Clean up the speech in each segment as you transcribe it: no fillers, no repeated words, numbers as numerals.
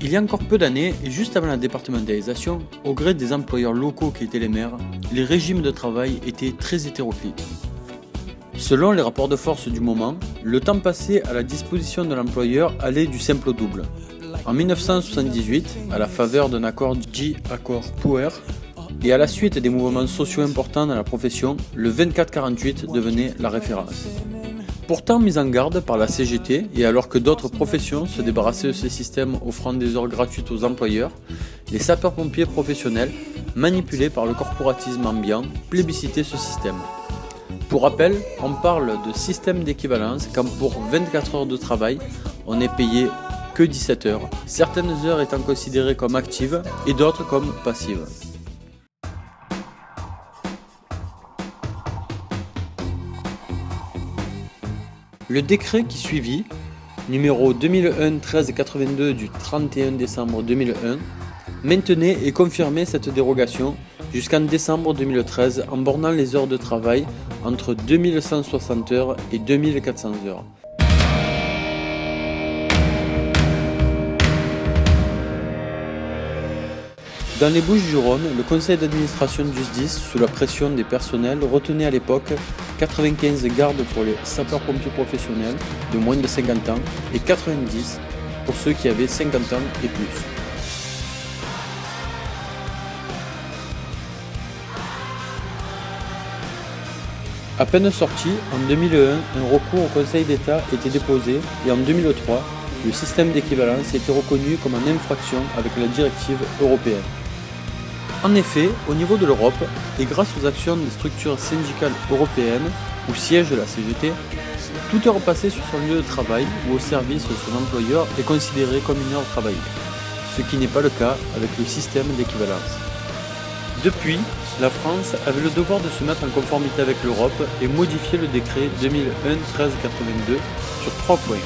Il y a encore peu d'années, et juste avant la départementalisation, au gré des employeurs locaux qui étaient les maires, les régimes de travail étaient très hétéroclites. Selon les rapports de force du moment, le temps passé à la disposition de l'employeur allait du simple au double. En 1978, à la faveur d'un accord dit accord Power, et à la suite des mouvements sociaux importants dans la profession, le 24-48 devenait la référence. Pourtant mis en garde par la CGT, et alors que d'autres professions se débarrassaient de ce système offrant des heures gratuites aux employeurs, les sapeurs-pompiers professionnels, manipulés par le corporatisme ambiant, plébiscitaient ce système. Pour rappel, on parle de système d'équivalence quand pour 24 heures de travail, on n'est payé que 17 heures, certaines heures étant considérées comme actives et d'autres comme passives. Le décret qui suivit, numéro 2001-1382 du 31 décembre 2001, maintenait et confirmait cette dérogation jusqu'en décembre 2013 en bornant les heures de travail entre 2160 heures et 2400 heures. Dans les Bouches-du-Rhône, le conseil d'administration du SDIS, sous la pression des personnels, retenait à l'époque 95 gardes pour les sapeurs-pompiers professionnels de moins de 50 ans et 90 pour ceux qui avaient 50 ans et plus. À peine sorti, en 2001, un recours au Conseil d'État était déposé et en 2003, le système d'équivalence était reconnu comme en infraction avec la directive européenne. En effet, au niveau de l'Europe, et grâce aux actions des structures syndicales européennes, où siège la CGT, tout heure passée sur son lieu de travail ou au service de son employeur est considéré comme une heure travaillée, ce qui n'est pas le cas avec le système d'équivalence. Depuis, la France avait le devoir de se mettre en conformité avec l'Europe et modifier le décret 2001-1382 sur 3 points.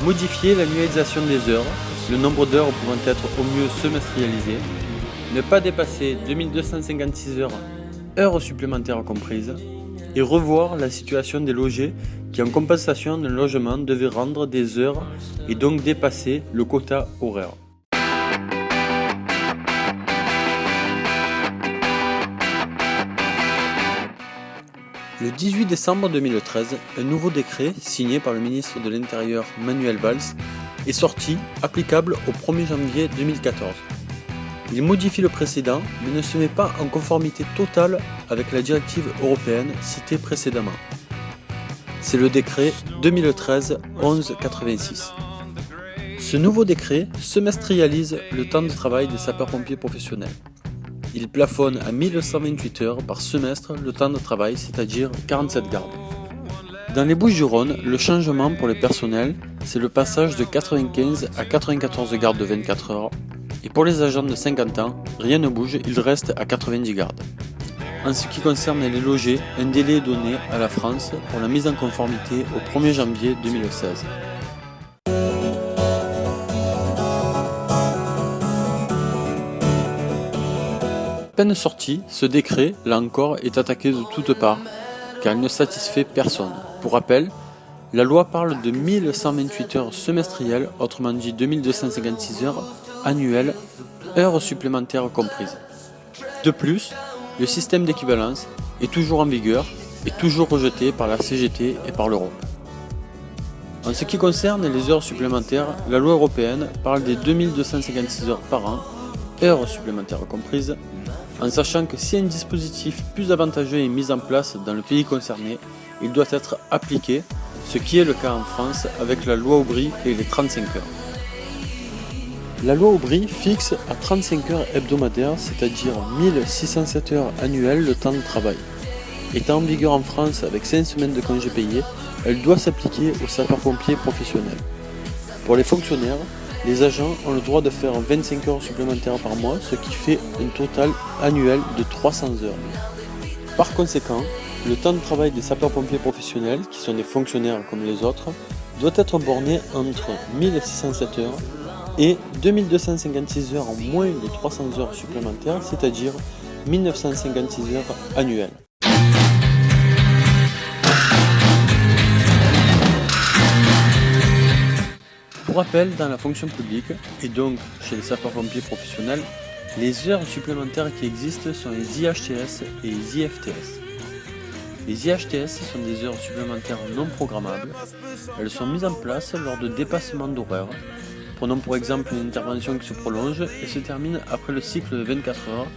Modifier l'annualisation des heures, le nombre d'heures pouvant être au mieux semestrialisé, ne pas dépasser 2256 heures supplémentaires comprises, et revoir la situation des logés qui en compensation d'un logement devaient rendre des heures et donc dépasser le quota horaire. Le 18 décembre 2013, un nouveau décret, signé par le ministre de l'Intérieur Manuel Valls, est sorti, applicable au 1er janvier 2014. Il modifie le précédent, mais ne se met pas en conformité totale avec la directive européenne citée précédemment. C'est le décret 2013-1186. Ce nouveau décret semestrialise le temps de travail des sapeurs-pompiers professionnels. Il plafonne à 1128 heures par semestre le temps de travail, c'est-à-dire 47 gardes. Dans les Bouches-du-Rhône, le changement pour les personnels, c'est le passage de 95 à 94 gardes de 24 heures, et pour les agents de 50 ans, rien ne bouge, il reste à 90 gardes. En ce qui concerne les logés, un délai est donné à la France pour la mise en conformité au 1er janvier 2016. À peine sorti, ce décret, là encore, est attaqué de toutes parts, car il ne satisfait personne. Pour rappel, la loi parle de 1128 heures semestrielles, autrement dit 2256 heures annuelles, heures supplémentaires comprises. De plus, le système d'équivalence est toujours en vigueur et toujours rejeté par la CGT et par l'Europe. En ce qui concerne les heures supplémentaires, la loi européenne parle des 2256 heures par an, heures supplémentaires comprises, en sachant que si un dispositif plus avantageux est mis en place dans le pays concerné, il doit être appliqué, ce qui est le cas en France avec la loi Aubry et les 35 heures. La loi Aubry fixe à 35 heures hebdomadaires, c'est-à-dire 1607 heures annuelles, le temps de travail. Étant en vigueur en France avec 5 semaines de congés payés, elle doit s'appliquer aux sapeurs-pompiers professionnels. Pour les fonctionnaires, les agents ont le droit de faire 25 heures supplémentaires par mois, ce qui fait un total annuel de 300 heures. Par conséquent, le temps de travail des sapeurs-pompiers professionnels, qui sont des fonctionnaires comme les autres, doit être borné entre 1607 heures et 2256 heures en moins de 300 heures supplémentaires, c'est-à-dire 1956 heures annuelles. Pour rappel, dans la fonction publique, et donc chez les sapeurs-pompiers professionnels, les heures supplémentaires qui existent sont les IHTS et les IFTS. Les IHTS sont des heures supplémentaires non programmables. Elles sont mises en place lors de dépassements d'horaires. Prenons pour exemple une intervention qui se prolonge et se termine après le cycle de 24 heures.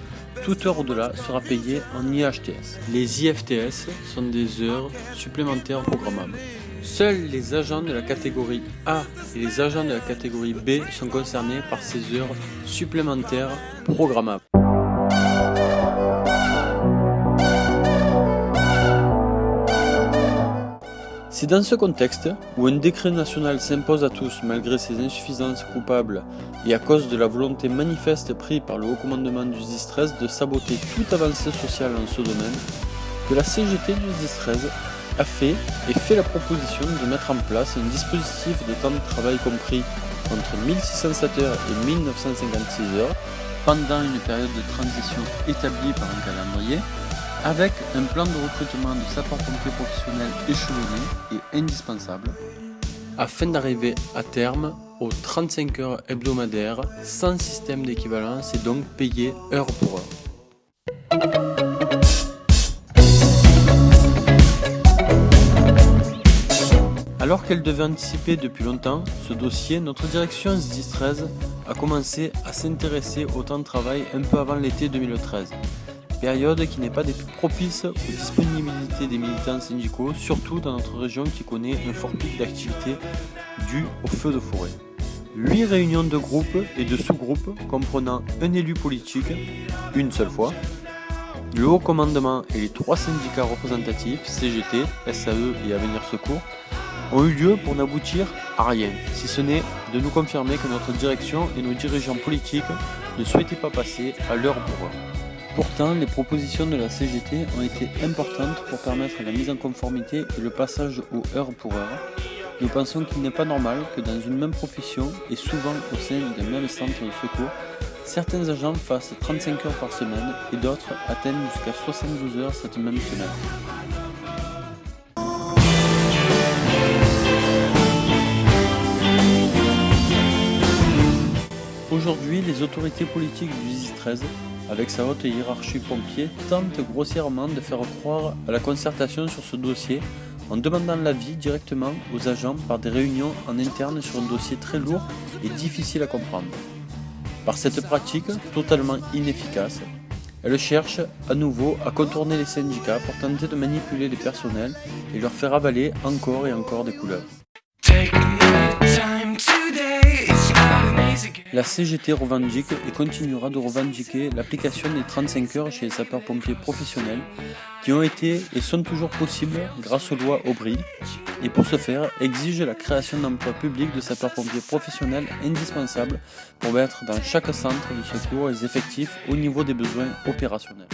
Toute heure au-delà sera payée en IHTS. Les IFTS sont des heures supplémentaires programmables. Seuls les agents de la catégorie A et les agents de la catégorie B sont concernés par ces heures supplémentaires programmables. C'est dans ce contexte, où un décret national s'impose à tous malgré ses insuffisances coupables et à cause de la volonté manifeste prise par le haut commandement du SDIS 13 de saboter toute avancée sociale en ce domaine, que la CGT du SDIS 13 a fait la proposition de mettre en place un dispositif de temps de travail compris entre 1607 heures et 1956 heures pendant une période de transition établie par un calendrier, avec un plan de recrutement de sapeurs-pompiers professionnels échelonné et indispensable, afin d'arriver à terme aux 35 heures hebdomadaires sans système d'équivalence et donc payé heure pour heure. Alors qu'elle devait anticiper depuis longtemps ce dossier, notre direction SDIS 13 a commencé à s'intéresser au temps de travail un peu avant l'été 2013. Période qui n'est pas des plus propices aux disponibilités des militants syndicaux, surtout dans notre région qui connaît un fort pic d'activité dû au feu de forêt. 8 réunions de groupes et de sous-groupes comprenant un élu politique, une seule fois, le haut commandement et les 3 syndicats représentatifs, CGT, SAE et Avenir Secours, ont eu lieu pour n'aboutir à rien, si ce n'est de nous confirmer que notre direction et nos dirigeants politiques ne souhaitaient pas passer à l'heure pour heure. Pourtant, les propositions de la CGT ont été importantes pour permettre la mise en conformité et le passage aux heures pour heure. Nous pensons qu'il n'est pas normal que dans une même profession et souvent au sein d'un même centre de secours, certains agents fassent 35 heures par semaine et d'autres atteignent jusqu'à 72 heures cette même semaine. Aujourd'hui, les autorités politiques du SDIS 13, avec sa haute hiérarchie pompier, tentent grossièrement de faire croire à la concertation sur ce dossier en demandant l'avis directement aux agents par des réunions en interne sur un dossier très lourd et difficile à comprendre. Par cette pratique totalement inefficace, elle cherche à nouveau à contourner les syndicats pour tenter de manipuler les personnels et leur faire avaler encore et encore des couleuvres. La CGT revendique et continuera de revendiquer l'application des 35 heures chez les sapeurs-pompiers professionnels qui ont été et sont toujours possibles grâce aux lois Aubry et pour ce faire exige la création d'emplois publics de sapeurs-pompiers professionnels indispensables pour mettre dans chaque centre de secours les effectifs au niveau des besoins opérationnels.